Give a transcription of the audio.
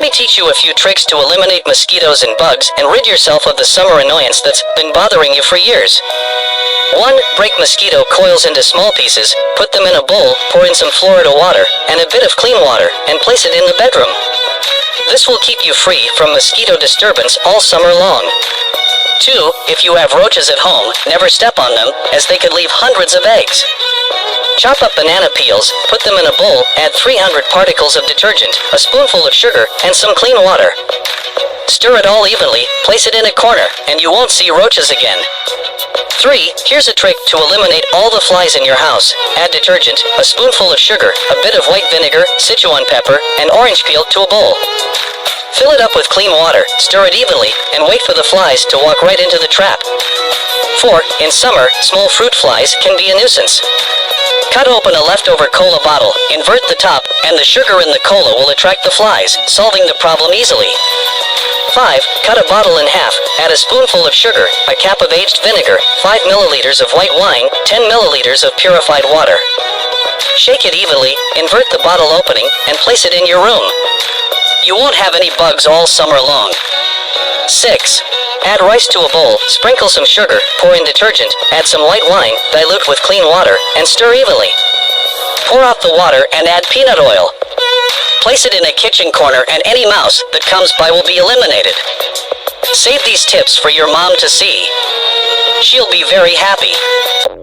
me teach you a few tricks to eliminate mosquitoes and bugs and rid yourself of the summer annoyance that's been bothering you for years. 1. Break mosquito coils into small pieces, put them in a bowl, pour in some Florida water, and a bit of clean water, and place it in the bedroom. This will keep you free from mosquito disturbance all summer long. 2. If you have roaches at home, never step on them, as they could leave hundreds of eggs. Chop up banana peels, put them in a bowl, add 300 particles of detergent, a spoonful of sugar, and some clean water. Stir it all evenly, place it in a corner, and you won't see roaches again. 3. Here's a trick to eliminate all the flies in your house. Add detergent, a spoonful of sugar, a bit of white vinegar, Sichuan pepper, and orange peel to a bowl. Fill it up with clean water, stir it evenly, and wait for the flies to walk right into the trap. 4. In summer, small fruit flies can be a nuisance. Cut open a leftover cola bottle, invert the top, and the sugar in the cola will attract the flies, solving the problem easily. 5. Cut a bottle in half, add a spoonful of sugar, a cap of aged vinegar, 5 milliliters of white wine, 10 milliliters of purified water. Shake it evenly, invert the bottle opening, and place it in your room. You won't have any bugs all summer long. 6. Add rice to a bowl, sprinkle some sugar, pour in detergent, add some white wine, dilute with clean water, and stir evenly. Pour out the water and add peanut oil. Place it in a kitchen corner and any mouse that comes by will be eliminated. Save these tips for your mom to see. She'll be very happy.